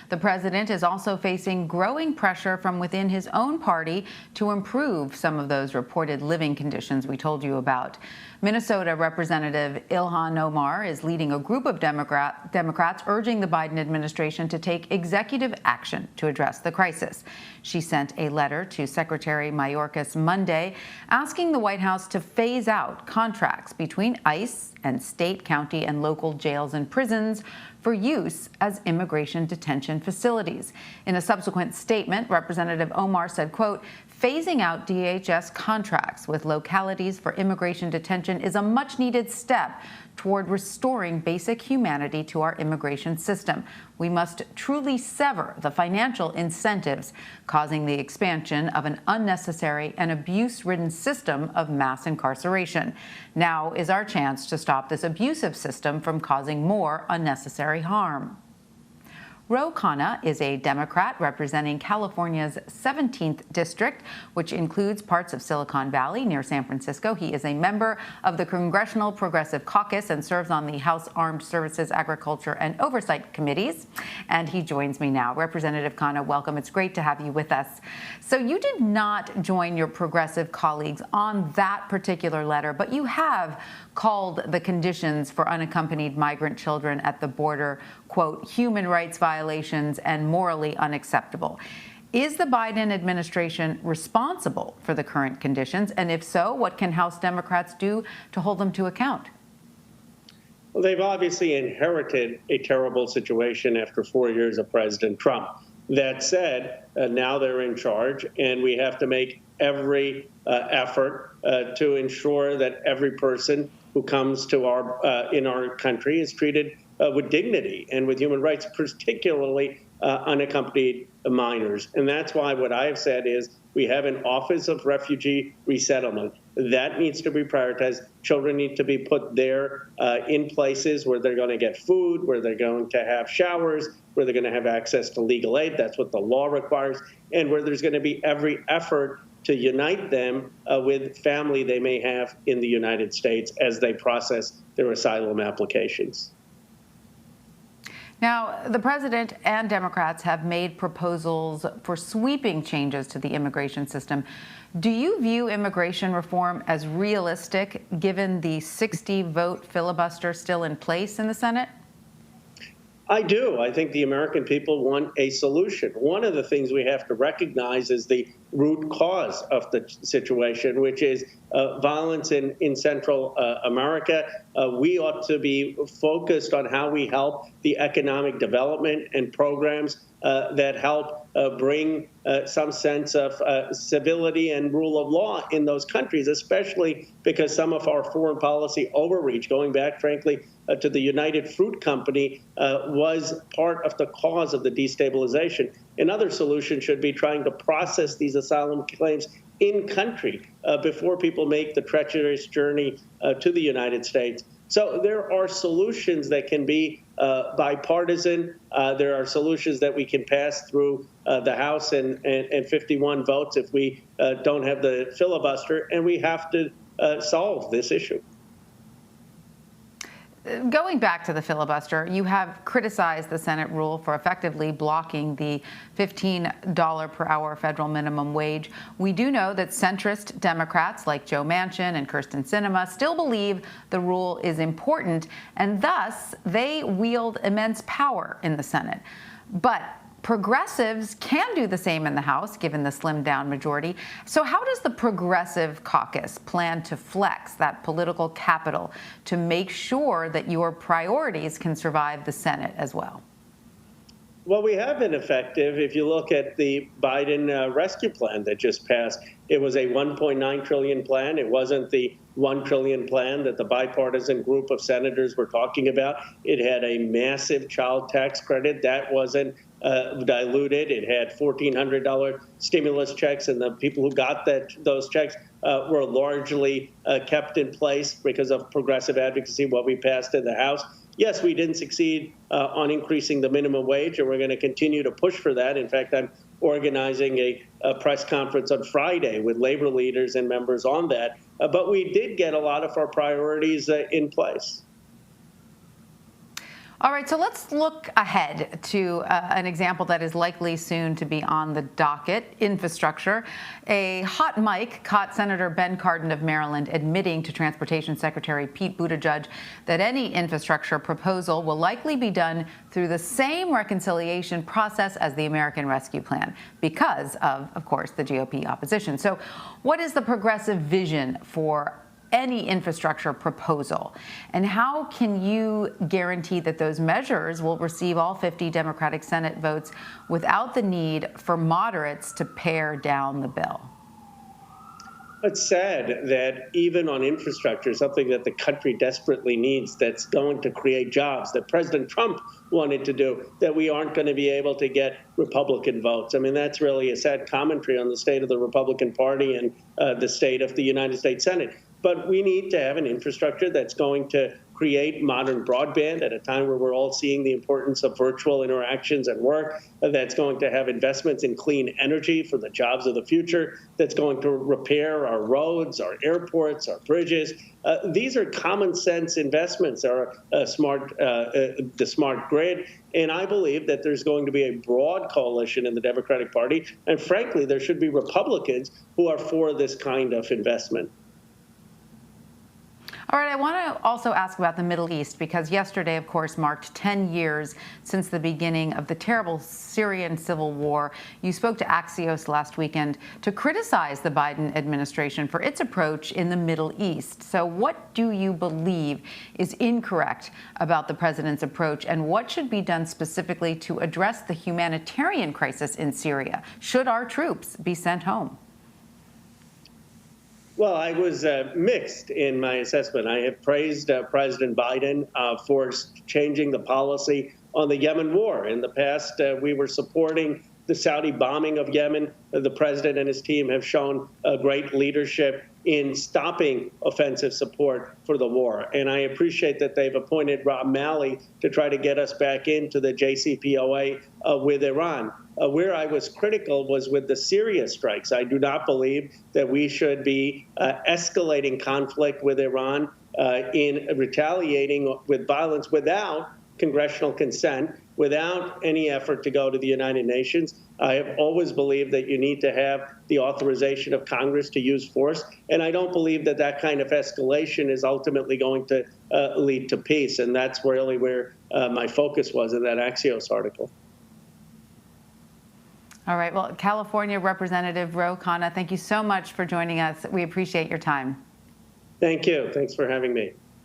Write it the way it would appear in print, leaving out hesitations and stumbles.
The president is also facing growing pressure from within his own party to improve some of those reported living conditions we told you about. Minnesota Representative Ilhan Omar is leading a group of Democrats urging the Biden administration to take executive action to address the crisis. She sent a letter to Secretary Mayorkas Monday asking the White House to phase out contracts between ICE and state, county, and local jails and prisons for use as immigration detention facilities. In a subsequent statement, Representative Omar said, quote, "Phasing out DHS contracts with localities for immigration detention is a much-needed step toward restoring basic humanity to our immigration system. We must truly sever the financial incentives causing the expansion of an unnecessary and abuse-ridden system of mass incarceration. Now is our chance to stop this abusive system from causing more unnecessary harm." Ro Khanna is a Democrat representing California's 17th district, which includes parts of Silicon Valley near San Francisco. He is a member of the Congressional Progressive Caucus and serves on the House Armed Services, Agriculture, and Oversight Committees. And he joins me now. Representative Khanna, welcome. It's great to have you with us. So you did not join your progressive colleagues on that particular letter, but you have called the conditions for unaccompanied migrant children at the border, quote, human rights violations and morally unacceptable. Is the Biden administration responsible for the current conditions? And if so, what can House Democrats do to hold them to account? Well, they've obviously inherited a terrible situation after 4 years of President Trump. That said, now they're in charge, and we have to make every effort to ensure that every person who comes to in our country is treated with dignity and with human rights, particularly unaccompanied minors. And that's why what I have said is we have an Office of Refugee Resettlement. That needs to be prioritized. Children need to be put there in places where they're going to get food, where they're going to have showers, where they're going to have access to legal aid. That's what the law requires, and where there's going to be every effort to unite them with family they may have in the United States as they process their asylum applications. Now, the president and Democrats have made proposals for sweeping changes to the immigration system. Do you view immigration reform as realistic given the 60-vote filibuster still in place in the Senate? I do. I think the American people want a solution. One of the things we have to recognize is the root cause of the situation, which is violence in Central America. We ought to be focused on how we help the economic development and programs that help bring some sense of civility and rule of law in those countries, especially because some of our foreign policy overreach, going back, frankly, to the United Fruit Company, was part of the cause of the destabilization. Another solution should be trying to process these asylum claims in country before people make the treacherous journey to the United States. So there are solutions that can be bipartisan. There are solutions that we can pass through the House and 51 votes if we don't have the filibuster, and we have to solve this issue. Going back to the filibuster, you have criticized the Senate rule for effectively blocking the $15 per hour federal minimum wage. We do know that centrist Democrats like Joe Manchin and Kyrsten Sinema still believe the rule is important, and thus they wield immense power in the Senate. But progressives can do the same in the House, given the slimmed-down majority. So how does the Progressive Caucus plan to flex that political capital to make sure that your priorities can survive the Senate as well? Well, we have been effective. If you look at the Biden rescue plan that just passed, it was a $1.9 trillion plan. It wasn't the $1 trillion plan that the bipartisan group of senators were talking about. It had a massive child tax credit that wasn't diluted. It had $1,400 stimulus checks, and the people who got those checks were largely kept in place because of progressive advocacy, what we passed in the House. Yes, we didn't succeed on increasing the minimum wage, and we're going to continue to push for that. In fact, I'm organizing a press conference on Friday with labor leaders and members on that. But we did get a lot of our priorities in place. All right, so let's look ahead to an example that is likely soon to be on the docket, infrastructure. A hot mic caught Senator Ben Cardin of Maryland admitting to Transportation Secretary Pete Buttigieg that any infrastructure proposal will likely be done through the same reconciliation process as the American Rescue Plan because of course, the GOP opposition. So what is the progressive vision for any infrastructure proposal? And how can you guarantee that those measures will receive all 50 Democratic Senate votes without the need for moderates to pare down the bill? It's sad that even on infrastructure, something that the country desperately needs, that's going to create jobs, that President Trump wanted to do, that we aren't going to be able to get Republican votes. I mean, that's really a sad commentary on the state of the Republican Party and the state of the United States Senate. But we need to have an infrastructure that's going to create modern broadband at a time where we're all seeing the importance of virtual interactions at work, that's going to have investments in clean energy for the jobs of the future, that's going to repair our roads, our airports, our bridges. These are common sense investments, the smart grid. And I believe that there's going to be a broad coalition in the Democratic Party. And frankly, there should be Republicans who are for this kind of investment. All right, I want to also ask about the Middle East, because yesterday, of course, marked 10 years since the beginning of the terrible Syrian civil war. You spoke to Axios last weekend to criticize the Biden administration for its approach in the Middle East. So what do you believe is incorrect about the president's approach, and what should be done specifically to address the humanitarian crisis in Syria? Should our troops be sent home? Well, I was mixed in my assessment. I have praised President Biden for changing the policy on the Yemen war. In the past, we were supporting the Saudi bombing of Yemen. The president and his team have shown great leadership in stopping offensive support for the war. And I appreciate that they've appointed Rob Malley to try to get us back into the JCPOA with Iran. Where I was critical was with the Syria strikes. I do not believe that we should be escalating conflict with Iran in retaliating with violence without congressional consent, without any effort to go to the United Nations. I have always believed that you need to have the authorization of Congress to use force, and I don't believe that that kind of escalation is ultimately going to lead to peace, and that's really where my focus was in that Axios article. All right, well, California Representative Ro Khanna, thank you so much for joining us. We appreciate your time. Thank you. Thanks for having me.